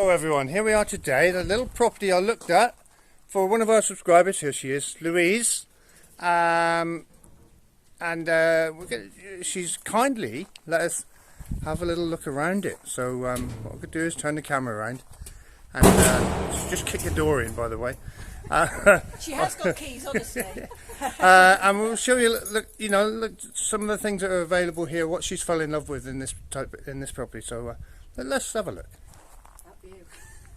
Hello everyone, here we are today, the little property I looked at for one of our subscribers. Here she is, Louise, she's kindly let us have a little look around it. So what I could do is turn the camera around and just kick the door in, by the way. She has got keys, honestly. And we'll show you, look, some of the things that are available here, what she's fell in love with in this property. So let's have a look.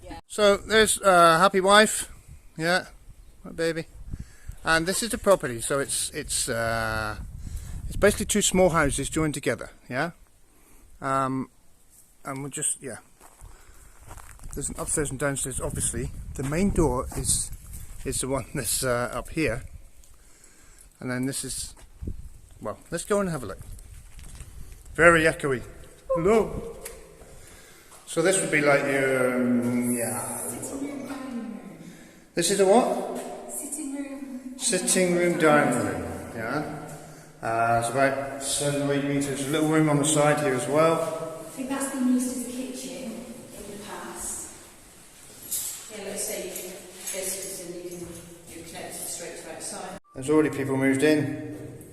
Yeah. So there's happy wife, yeah, my baby, and this is the property. So it's basically two small houses joined together, yeah. And we'll just there's an upstairs and downstairs. Obviously, the main door is the one that's up here, and then this is, well, let's go and have a look. Very echoey. Hello. So this would be like your, This is a what? Sitting room. Sitting room, dining room, yeah. It's about 7 or 8 metres. A little room on the side here as well. I think that's been used as a kitchen in the past. Yeah, let's say you can visitors and you connect it straight to outside. There's already people moved in.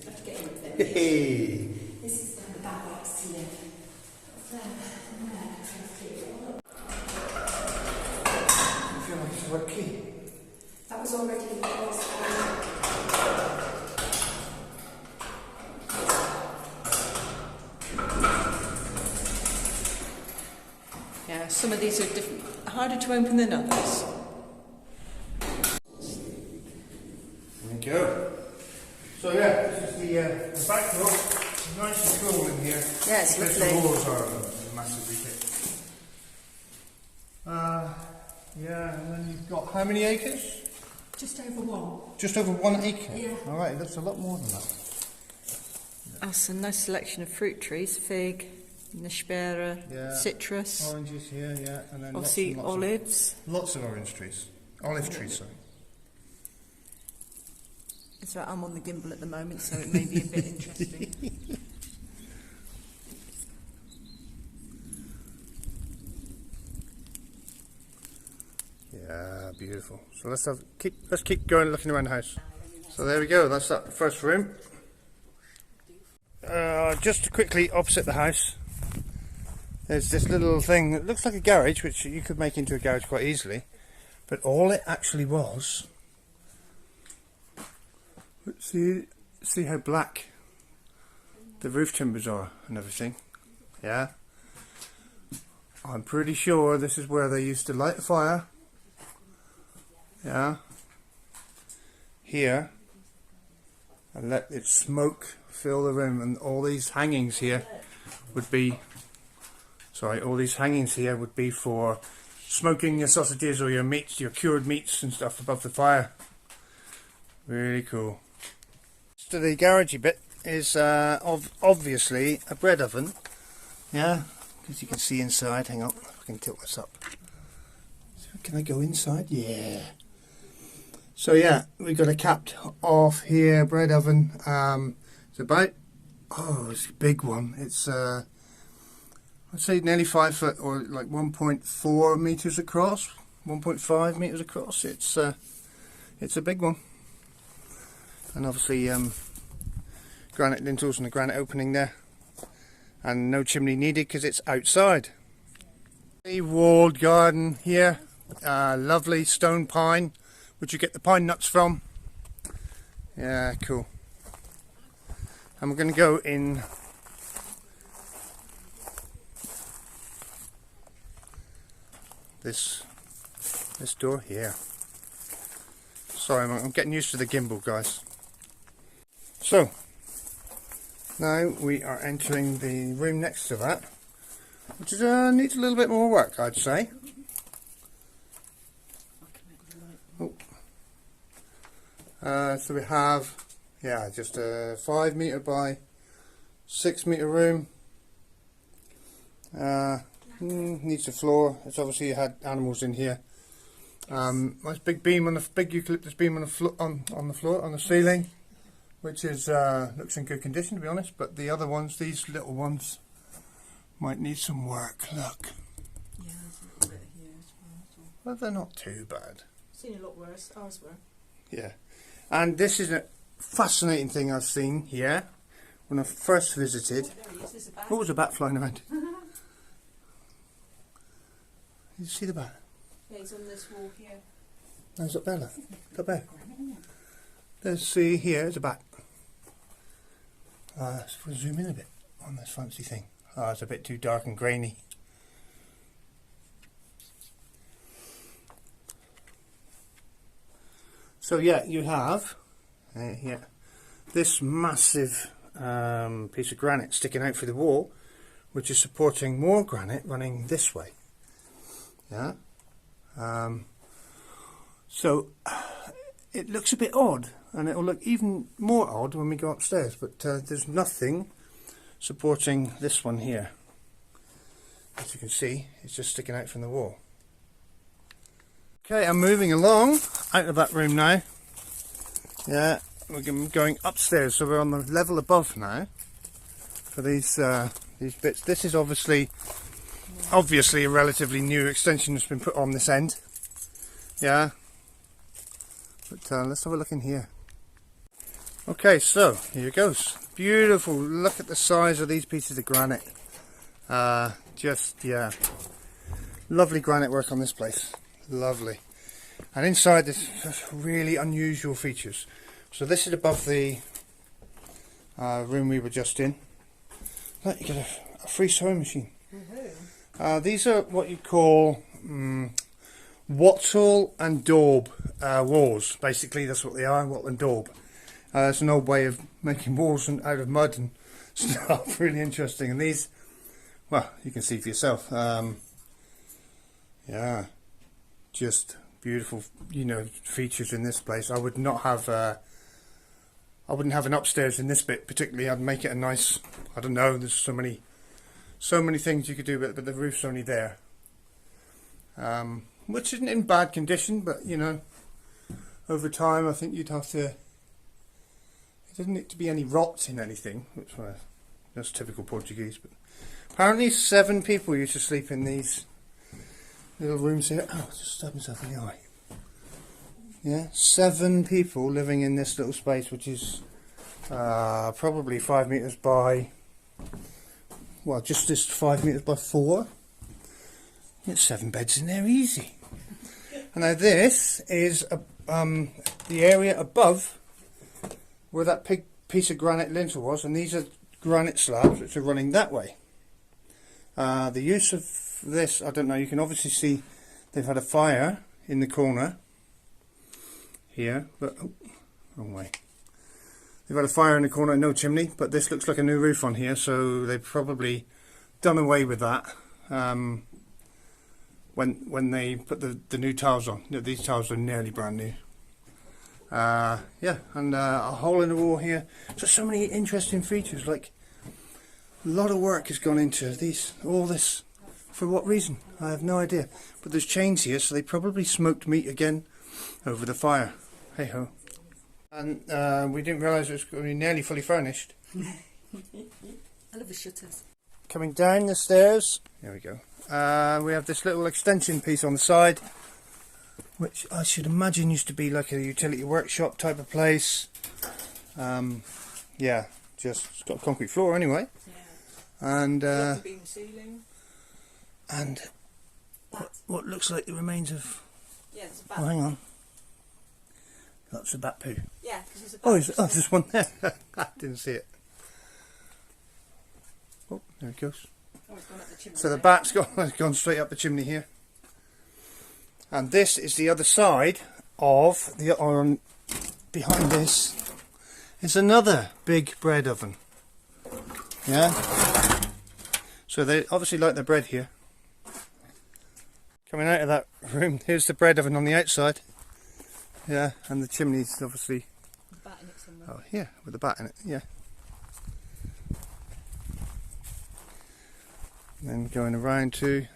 I have to get in with them. Hey. This is the back box to live. There, and there. I feel like it's a wet key. That was already in place. Yeah, some of these are different, harder to open than others. There we go. So yeah, this is the back door. It's nice and cool in here. Yeah, it's Because lovely. the walls are massively thick. Yeah, and then you've got how many acres? Just over one. Just over 1 acre? Yeah. Alright, that's a lot more than that. That's a nice selection of fruit trees, fig, nishpera, Yeah. citrus, Oranges here, yeah, and then obviously lots olives. Lots of orange trees. Olive trees, sorry. It's right, I'm on the gimbal at the moment, so it may be a bit interesting. Yeah, beautiful. So let's keep going looking around the house. So there we go, that's that first room. Just quickly opposite the house, there's this little thing that looks like a garage, which you could make into a garage quite easily, but all it actually was, see how black the roof timbers are and everything, yeah? I'm pretty sure this is where they used to light a fire, yeah, here, and let it smoke fill the room, and all these hangings here would be, for smoking your sausages or your meats, your cured meats and stuff above the fire. Really cool. So the garagey bit is obviously a bread oven, yeah, because you can see inside. Hang on, if I can tilt this up. So can I go inside? Yeah. So yeah, we've got a capped off here bread oven. It's about, it's a big one. It's I'd say nearly 5 foot, or like 1.4 meters across, 1.5 meters across. It's a big one, and obviously granite lintels and a granite opening there, and no chimney needed because it's outside. A walled garden here, lovely stone pine, which you get the pine nuts from. Yeah, cool. And we're going to go in this door here. Sorry, I'm getting used to the gimbal, guys. So now we are entering the room next to that, which is, needs a little bit more work, I'd say. So we have, just a 5 meter by 6 meter room. Needs a floor. It's obviously had animals in here. Nice big beam on the big eucalyptus beam on the floor on the ceiling, which is looks in good condition, to be honest. But the other ones, these little ones, might need some work. Look. Yeah, there's a little bit here as Well, they're not too bad. Seen a lot worse. Ours were. Yeah. And this is a fascinating thing I've seen here when I first visited. Oh, there he is. There's a bat. What was a bat flying around? Did you see the bat? Yeah, he's on this wall here. There's up there, look. Up there. Let's see, here, there's a bat. Let's zoom in a bit on this fancy thing. It's a bit too dark and grainy. So yeah, you have this massive piece of granite sticking out through the wall, which is supporting more granite running this way. Yeah. So it looks a bit odd, and it will look even more odd when we go upstairs, but there's nothing supporting this one here. As you can see, it's just sticking out from the wall. Okay, I'm moving along out of that room now. Yeah, we're going upstairs, so we're on the level above now for these bits. This is obviously a relatively new extension that's been put on this end. Yeah, but let's have a look in here. Okay, so here it goes. Beautiful. Look at the size of these pieces of granite. Yeah, lovely granite work on this place. Lovely. And inside there's really unusual features. So this is above the room we were just in. Look, you get a free sewing machine. These are what you call wattle and daub walls. Basically, that's what they are, wattle and daub. It's an old way of making walls out of mud and stuff. Really interesting. And these, well, you can see for yourself. Yeah, just beautiful, you know, features in this place. I would not have I wouldn't have an upstairs in this bit particularly. I'd make it a nice, I don't know, there's so many things you could do, but the roof's only there, which isn't in bad condition, but you know, over time I think you'd have to, it doesn't need to be any rots in anything, which that's typical Portuguese. But apparently 7 people used to sleep in these little rooms here. Oh, just stabbed myself in the eye. Yeah, 7 people living in this little space, which is probably 5 meters by, well, just this 5 meters by 4. It's 7 beds in there easy. And now this is the area above where that big piece of granite lintel was, and these are granite slabs which are running that way. The use of this, I don't know, you can obviously see they've had a fire in the corner here, but oh, wrong way. They've had a fire in the corner, no chimney, but this looks like a new roof on here, so they've probably done away with that when they put the new tiles on. These tiles are nearly brand new. Yeah, and a hole in the wall here. So many interesting features. Like, a lot of work has gone into all this. For what reason? I have no idea. But there's chains here, so they probably smoked meat again over the fire. Hey ho. And we didn't realise it was going to be nearly fully furnished. I love the shutters. Coming down the stairs, there we go. We have this little extension piece on the side, which I should imagine used to be like a utility workshop type of place. Yeah, it's got a concrete floor anyway. Yeah. And beam ceiling. And what looks like the remains of. Yeah, there's a bat. Oh, hang on. That's a bat poo. Yeah, because there's a bat. There's one there. I didn't see it. Oh, there it goes. Oh, it's gone up the chimney. So the bat's gone straight up the chimney here. And this is the other side of the behind this is another big bread oven. Yeah. So they obviously like their bread here. Coming out of that room, here's the bread oven on the outside. Yeah, and the chimney's obviously. The bat in it somewhere. Oh yeah, with the bat in it. Yeah. And then going around to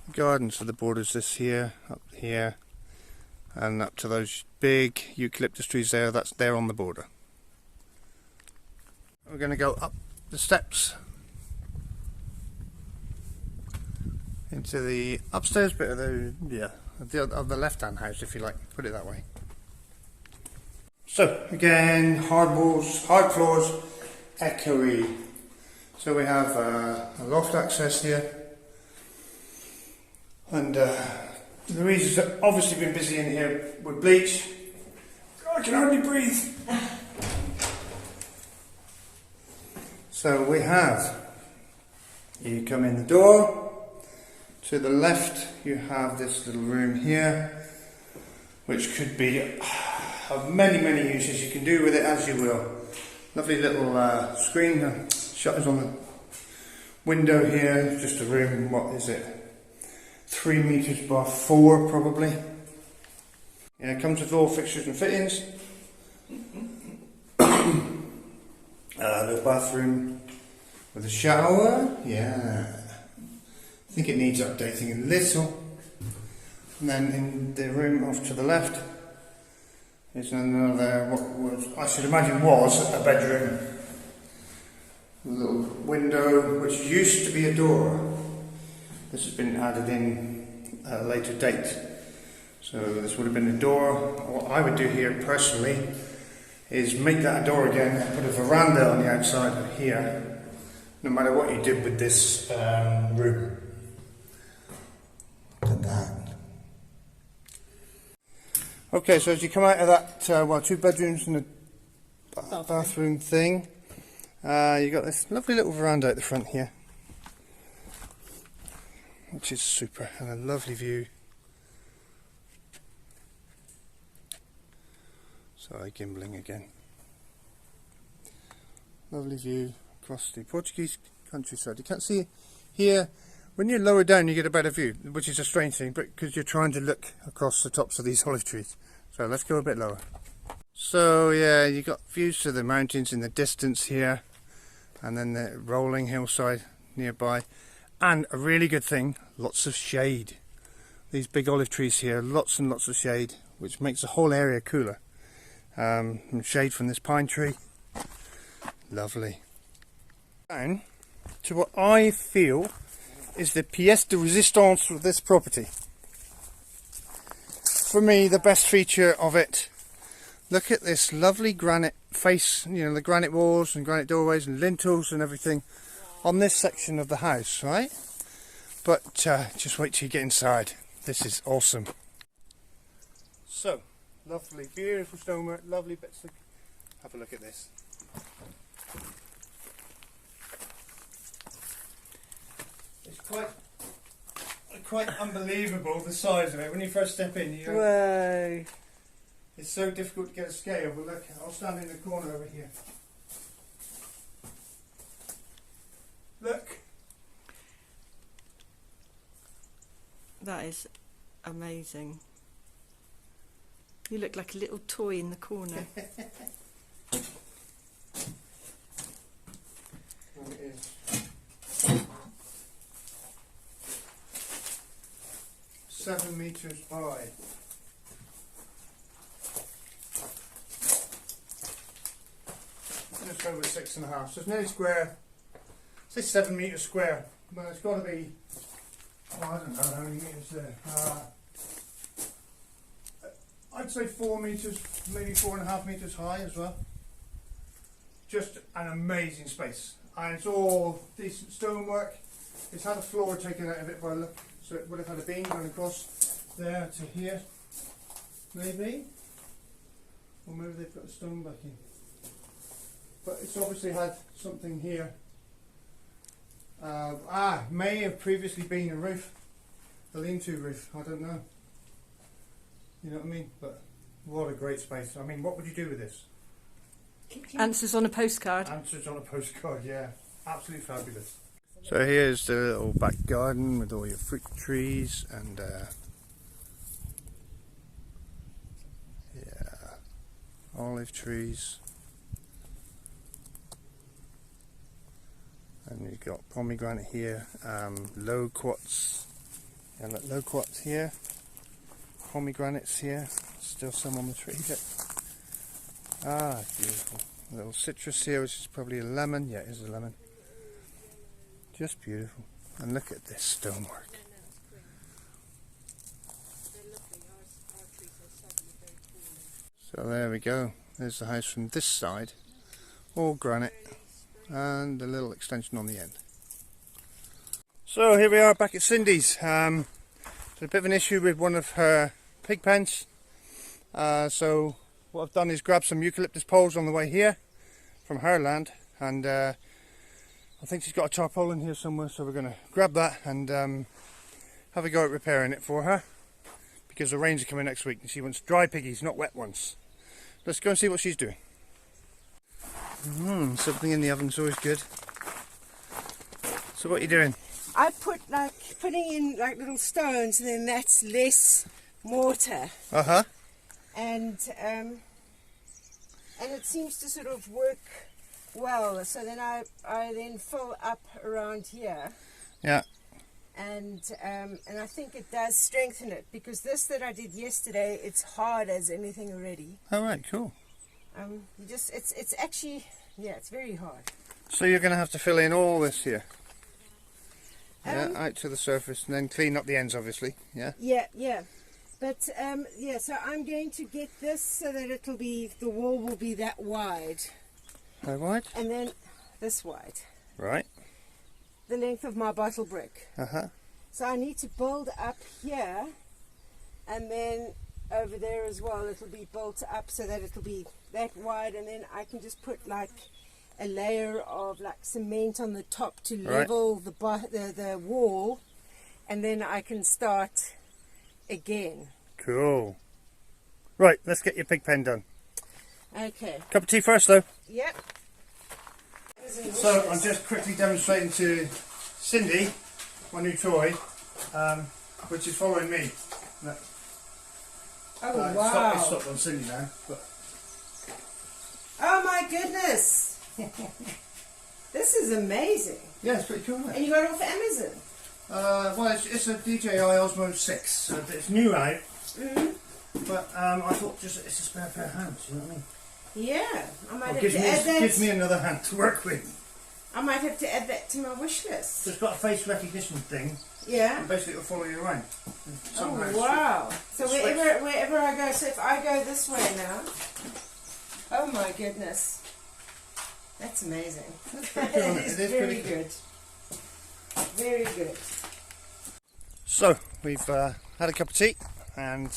the garden, so the border's this here, up here, and up to those big eucalyptus trees there. That's there on the border. We're going to go up the steps. into the upstairs bit of the left-hand house, if you like, put it that way. So again, hard walls, hard floors, echoey. So we have a loft access here, and Louise has obviously been busy in here with bleach. I can hardly breathe. So we have, you come in the door, to the left you have this little room here, which could be of many uses. You can do with it as you will. Lovely little screen, shutters on the window here, just a room, what is it, 3 meters by 4 probably. Yeah, it comes with all fixtures and fittings. The bathroom with a shower, yeah. I think it needs updating a little. And then in the room off to the left is another, what was, I should imagine was a bedroom. A little window which used to be a door. This has been added in at a later date. So this would have been a door. What I would do here personally is make that a door again, put a veranda on the outside of here, no matter what you did with this room. Done that. Okay, so as you come out of that, well, 2 bedrooms and a bathroom thing, you've got this lovely little veranda at the front here, which is super, and a lovely view. Sorry, gimbling again. Lovely view across the Portuguese countryside. You can't see here. When you're lower down you get a better view, which is a strange thing, but because you're trying to look across the tops of these olive trees. So let's go a bit lower. So yeah, you got views to the mountains in the distance here, and then the rolling hillside nearby, and a really good thing, lots of shade. These big olive trees here, lots and lots of shade, which makes the whole area cooler. And shade from this pine tree, lovely. Down to what I feel is the pièce de résistance of this property. For me, the best feature of it, look at this lovely granite face, you know, the granite walls and granite doorways and lintels and everything on this section of the house, right? But just wait till you get inside. This is awesome. So, lovely, beautiful stonework, lovely bits of... Have a look at this. It's quite unbelievable, the size of it. When you first step in, you know, Whoa. it's so difficult to get a scale, but look, I'll stand in the corner over here. Look. That is amazing. You look like a little toy in the corner. It is 7 meters high. Just over 6.5, so it's nearly square. Say 7 meters square, but it's got to be, oh, I don't know how many meters there. I'd say 4 meters, maybe 4.5 meters high as well. Just an amazing space, and it's all decent stonework. It's had a floor taken out of it by look, so it would have had a beam going across there to here, maybe, or maybe they've got the stone back in. But it's obviously had something here. May have previously been a roof, a lean-to roof. I don't know. You know what I mean? But what a great space. I mean, what would you do with this? Answers on a postcard. Answers on a postcard, yeah. Absolutely fabulous. So here's the little back garden with all your fruit trees and yeah, olive trees. And you've got pomegranate here, loquats, yeah, look, loquats here, pomegranates here, still some on the tree bit. Ah, beautiful. A little citrus here, which is probably a lemon. Yeah, it is a lemon. Just beautiful. And look at this stonework. So there we go. There's the house from this side, all granite, and a little extension on the end. So here we are back at Cindy's. There's a bit of an issue with one of her pig pens. So what I've done is grab some eucalyptus poles on the way here from her land, and I think she's got a tarpaulin here somewhere, so we're going to grab that and have a go at repairing it for her, because the rains are coming next week and she wants dry piggies, not wet ones. Let's go and see what she's doing. Something in the oven's always good. So what are you doing? I putting in like little stones, and then that's less mortar. And it seems to sort of work well. So then I then fill up around here. Yeah. And I think it does strengthen it, because this that I did yesterday, it's hard as anything already. All right, cool. It's actually, yeah, it's very hard. So you're going to have to fill in all this here. Yeah, out to the surface, and then clean up the ends, obviously. Yeah. Yeah. But yeah, so I'm going to get this so that the wall will be that wide. How wide? And then this wide. Right. The length of my bottle brick. So I need to build up here, and then over there as well it'll be built up so that it'll be that wide, and then I can just put like a layer of like cement on the top to level the wall, and then I can start again. Cool. Right, let's get your pig pen done. Okay. Cup of tea first though. Yep. So I'm just quickly demonstrating to Cindy my new toy, which is following me. No. Oh wow! It's stopped on Cindy now. But. Oh my goodness! This is amazing. Yeah, it's pretty cool, isn't it? And you got it off Amazon? Well, it's a DJI Osmo 6, so it's new out. But I thought it's a spare pair of hands, you know what I mean? Yeah, I might have to add that. Gives me another hand to work with. I might have to add that to my wish list. So it's got a face recognition thing. Yeah. And basically it'll follow you around. Oh wow! So wherever I go, so if I go this way now, oh my goodness, that's amazing. That is very good. Very good. So we've had a cup of tea and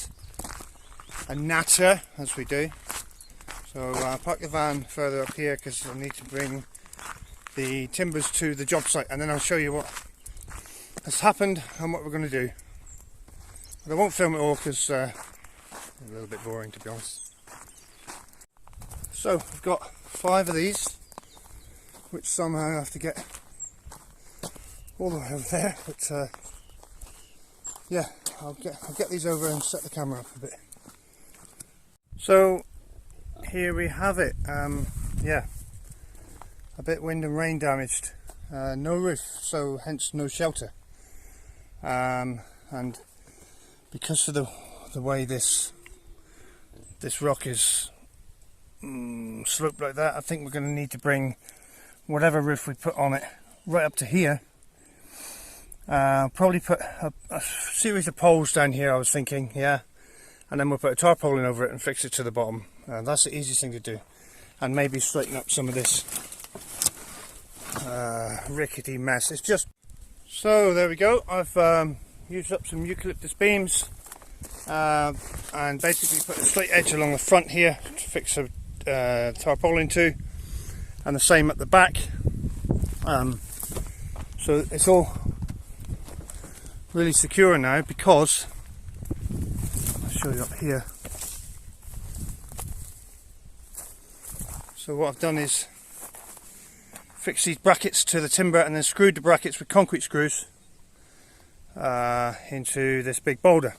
a natter, as we do. So I'll park the van further up here because I need to bring the timbers to the job site, and then I'll show you what has happened and what we're going to do. But I won't film it all because it's a little bit boring, to be honest. So I've got 5 of these, which somehow I have to get all the way over there. But yeah, I'll get these over and set the camera up a bit. So here we have it. Yeah, a bit wind and rain damaged. No roof, so hence no shelter. And because of the way this rock is sloped like that, I think we're going to need to bring whatever roof we put on it right up to here. Probably put a series of poles down here, I was thinking, yeah, and then we'll put a tarpaulin over it and fix it to the bottom. That's the easiest thing to do, and maybe straighten up some of this rickety mess. It's just so there we go. I've used up some eucalyptus beams and basically put a straight edge along the front here to fix a tarpaulin to, and the same at the back. So it's all really secure now, because I'll show you up here. So what I've done is fix these brackets to the timber and then screwed the brackets with concrete screws into this big boulder.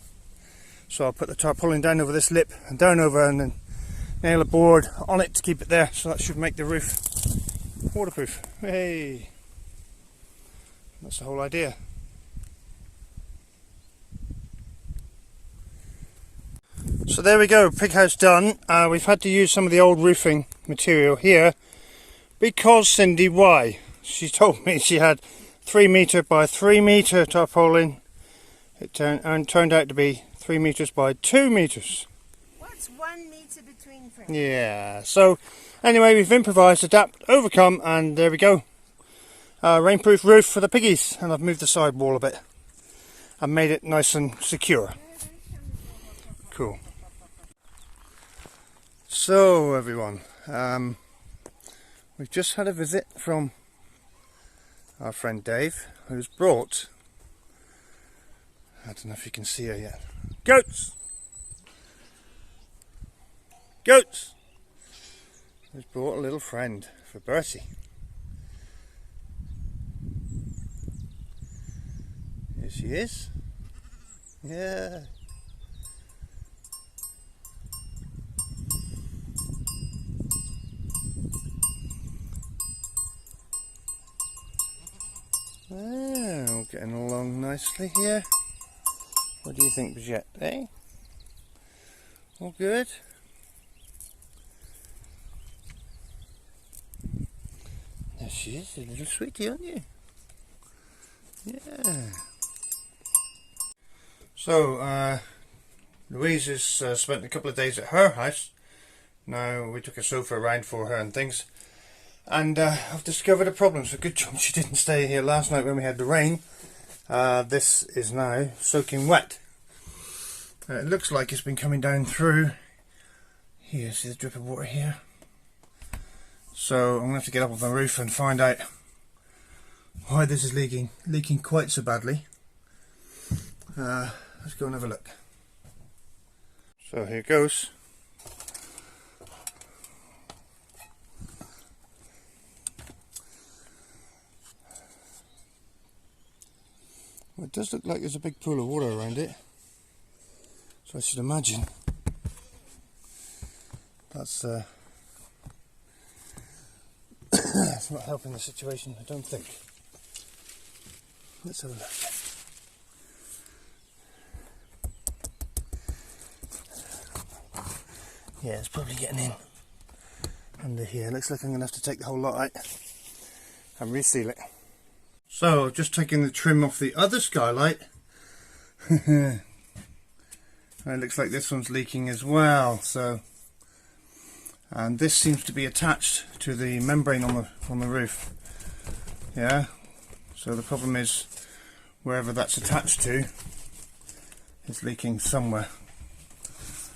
So I'll put the tarpaulin down over this lip and down over, and then nail a board on it to keep it there. So that should make the roof waterproof. Hey, that's the whole idea. So there we go, pig house done. We've had to use some of the old roofing material here because Cindy, why? She told me she had 3 metre by 3 metre tarpaulin. It turned out to be 3 metres by 2 metres. What's 1 metre better between friends. Yeah, so anyway, we've improvised, adapt, overcome, and there we go. Rainproof roof for the piggies, and I've moved the side wall a bit and made it nice and secure. Cool. So everyone, we've just had a visit from our friend Dave, who's brought, I don't know if you can see her yet, goats! Goats! He's brought a little friend for Bertie. Here she is. Yeah. Oh, getting along nicely here. What do you think, Brigitte, eh? All good? There she is, a little sweetie, aren't you? Yeah. So, Louise has spent a couple of days at her house. Now, we took a sofa around for her and things. And I've discovered a problem, so good job she didn't stay here last night when we had the rain. This is now soaking wet. It looks like it's been coming down through here. See the drip of water here? So I'm going to have to get up on the roof and find out why this is leaking quite so badly. Let's go and have a look. So here goes. Well, it does look like there's a big pool of water around it, so I should imagine that's it's not helping the situation, I don't think. Let's have a look. Yeah, it's probably getting in under here. Looks like I'm going to have to take the whole lot out and reseal it. So, just taking the trim off the other skylight. It looks like this one's leaking as well. So, and this seems to be attached to the membrane on the roof. Yeah. So the problem is wherever that's attached to is leaking somewhere.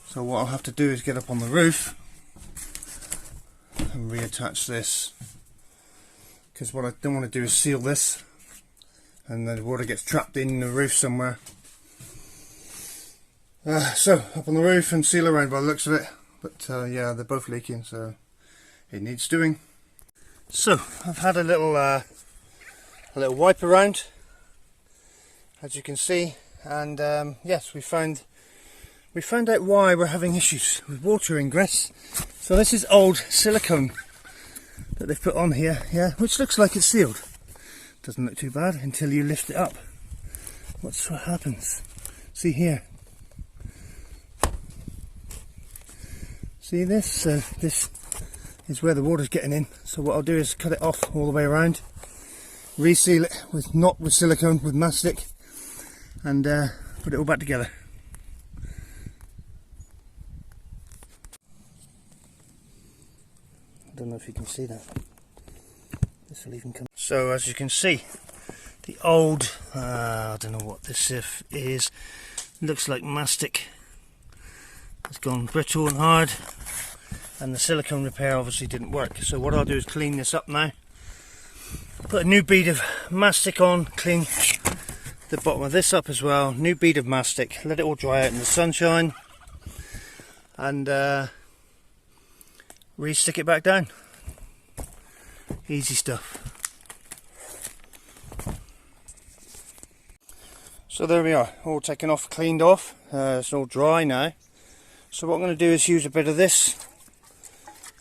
So what I'll have to do is get up on the roof and reattach this, because what I don't want to do is seal this and the water gets trapped in the roof somewhere. So up on the roof and seal around by the looks of it, but yeah, they're both leaking, so it needs doing. So I've had a little wipe around, as you can see, and yes, we found out why we're having issues with water ingress. So this is old silicone that they've put on here, yeah, which looks like it's sealed. Doesn't look too bad until you lift it up. What happens? See here. See this? This is where the water's getting in. So what I'll do is cut it off all the way around, reseal it with not with silicone, with mastic, and put it all back together. I don't know if you can see that. This will even come. So as you can see, the old, I don't know what this is, looks like mastic. It's gone brittle and hard, and the silicone repair obviously didn't work. So what I'll do is clean this up now, put a new bead of mastic on, clean the bottom of this up as well, new bead of mastic, let it all dry out in the sunshine, and re-stick it back down. Easy stuff. So there we are, all taken off, cleaned off, it's all dry now. So what I'm going to do is use a bit of this.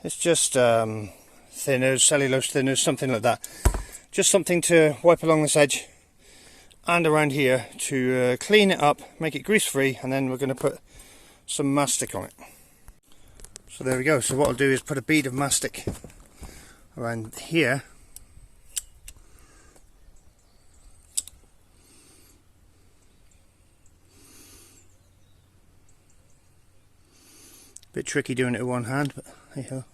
It's just thinners, cellulose thinners, something like that. Just something to wipe along this edge and around here to clean it up, make it grease free, and then we're going to put some mastic on it. So there we go. So what I'll do is put a bead of mastic around here. Bit tricky doing it with one hand, but hey ho.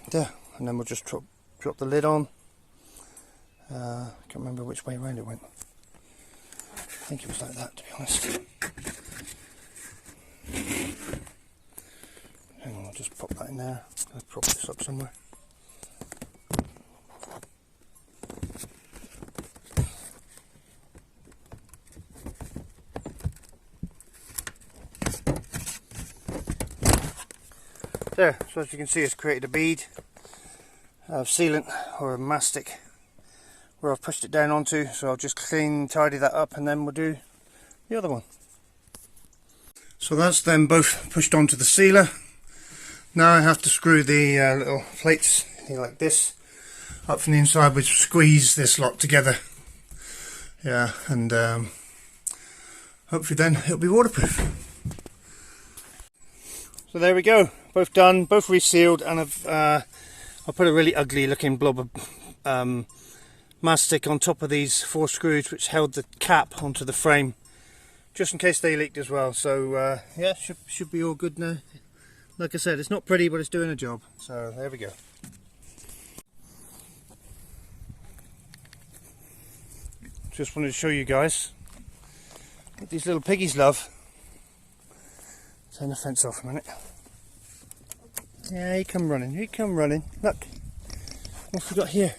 There, and then we'll just drop the lid on. Can't remember which way around it went. I think it was like that, to be honest. Hang on, I'll just pop that in there. I'll prop this up somewhere. There, so as you can see, it's created a bead of sealant or mastic where I've pushed it down onto, so I'll just tidy that up and then we'll do the other one. So that's then both pushed onto the sealer. Now I have to screw the little plates like this up from the inside, which squeeze this lot together. Yeah, and hopefully then it'll be waterproof. So there we go, both done, both resealed, and I've put a really ugly looking blob of mastic on top of these 4 screws which held the cap onto the frame, just in case they leaked as well. So yeah, should be all good now. Like I said, it's not pretty, but it's doing a job. So there we go. Just wanted to show you guys what these little piggies love. Turn the fence off a minute. Yeah, he come running, Look, what have we got here?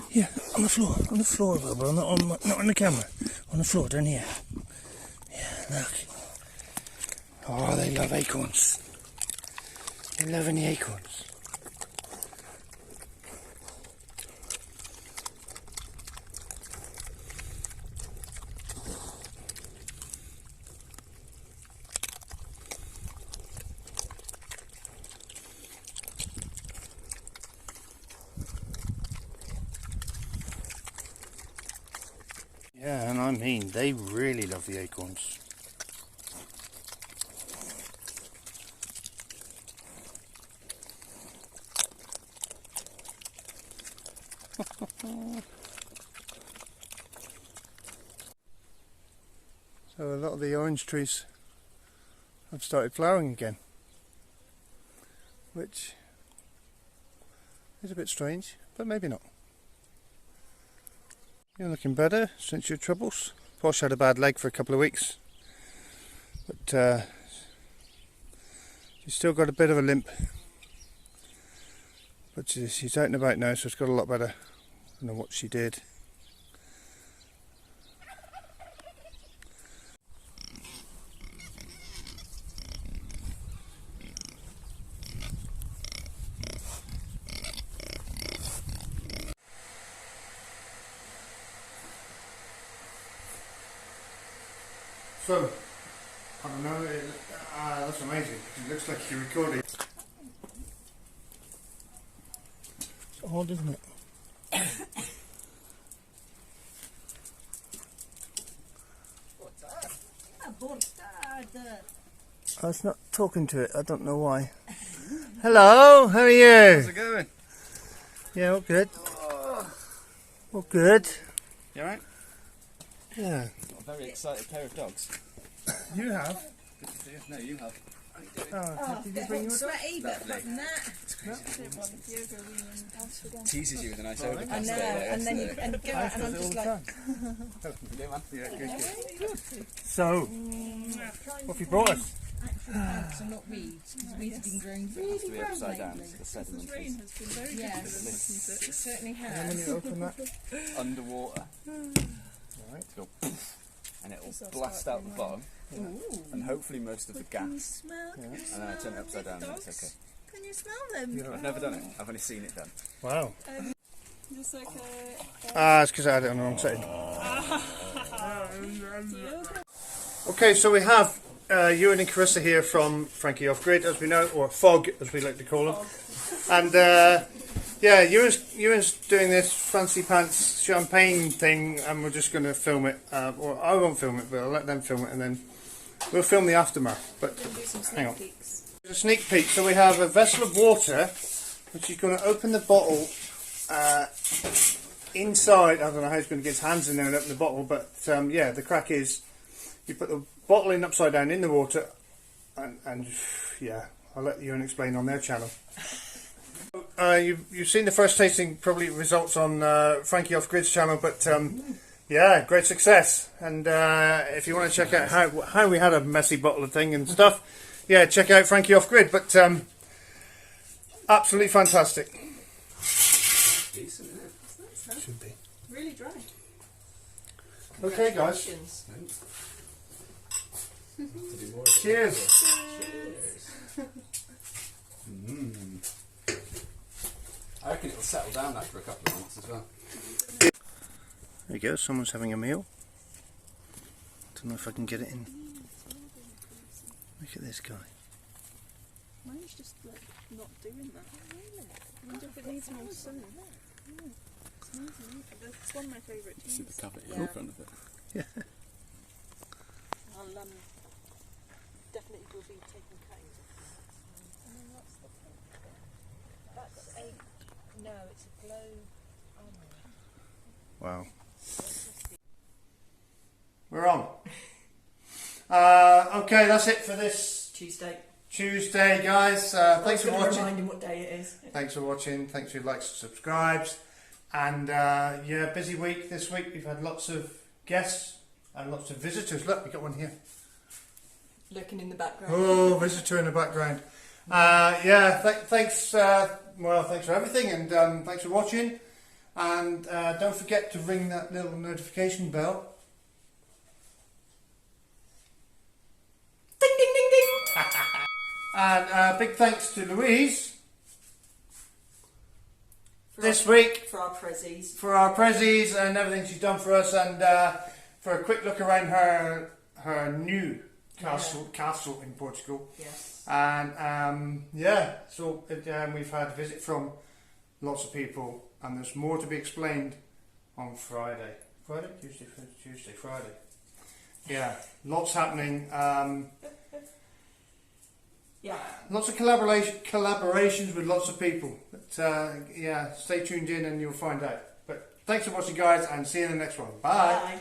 Here, on the floor, Wilbur, not on the camera. On the floor, down here. Yeah, look. Oh, they love acorns. They're loving the acorns. Yeah, and I mean, they really love the acorns. So a lot of the orange trees have started flowering again, which is a bit strange, but maybe not. You're looking better since your troubles. Posh had a bad leg for a couple of weeks, but she's still got a bit of a limp, but she's out and about now, so it's got a lot better than what she did. So, I don't know, that's amazing. It looks like you're recording. It's odd, isn't it? What's that? I was not talking to it, I don't know why. Hello, how are you? How's it going? Yeah, all good. All good. You alright? Yeah. Got a very excited pair of dogs. You have? No, you have. Oh, did you bring your dog? Sweaty, but apart from that. Teases you with a nice overcast I know, day. and then you go out and I'm just like, You do, man? Yeah, good. So, what have you brought us? plants and not weeds, because weeds have been growing It has really to be brown upside down. lately. The sediment is Yes, it certainly How has. many open that? underwater. Right. It'll go poof, and it'll blast out the bottom. and hopefully most of the Can you gas. smell? Yeah. Can you And smell then I turn it them, upside big down and it's dogs? okay. Can you smell them? I've never done it. I've only seen it done. Wow. Just like a... Ah, it's because I had it on the wrong side. Okay, so we have Ewan and Carissa here from Frankie Off Grid, as we know, or Fog, as we like to call him. And yeah, Ewan's doing this fancy pants champagne thing, and we're just going to film it. Or I won't film it, but I'll let them film it, and then we'll film the aftermath. But hang on. There's a sneak peek. So we have a vessel of water, which he's going to open the bottle inside. I don't know how he's going to get his hands in there and open the bottle, but yeah, the crack is you put the bottle in upside down in the water, and yeah, I'll let Ewan explain on their channel. You've seen the first tasting probably results on Frankie Off Grid's channel, but yeah, great success. And if you want to check out how we had a messy bottle of thing and stuff, yeah, check out Frankie Off Grid. But absolutely fantastic. Decent, isn't it? Should be. Really dry. Okay, guys. Congratulations. To do more of it. Cheers. I reckon it'll settle down after a couple of months as well. There you go. Someone's having a meal. Don't know if I can get it in. Look at this guy. Mine's just like not doing that. Really? I wonder if it needs more sun. It's amazing. It's one of my favourite teas. See the cover Yeah. in front of it. Yeah. I'll definitely will be taking cuttings of that. And then what's the That's a... No, it's a glow armour. Wow. We're on. Okay, that's it for this Tuesday, guys. Thanks for watching. Remind him what day it is. Thanks for watching. Thanks for your likes and subscribes. And yeah, busy week this week. We've had lots of guests and lots of visitors. Look, we got one here. Looking in the background. Oh, visitor in the background. Yeah, thanks. Well, thanks for everything, and thanks for watching. And don't forget to ring that little notification bell. Ding, ding, ding, ding. And big thanks to Louise this week For our prezzies. for our prezzies and everything she's done for us, and for a quick look around her new castle in Portugal. Yes. And yeah, so we've had a visit from lots of people, and there's more to be explained on Friday. Tuesday, Friday. Yeah, lots happening. Yeah. Lots of collaborations with lots of people. But yeah, stay tuned in and you'll find out. But thanks for watching, guys, and see you in the next one. Bye. Bye.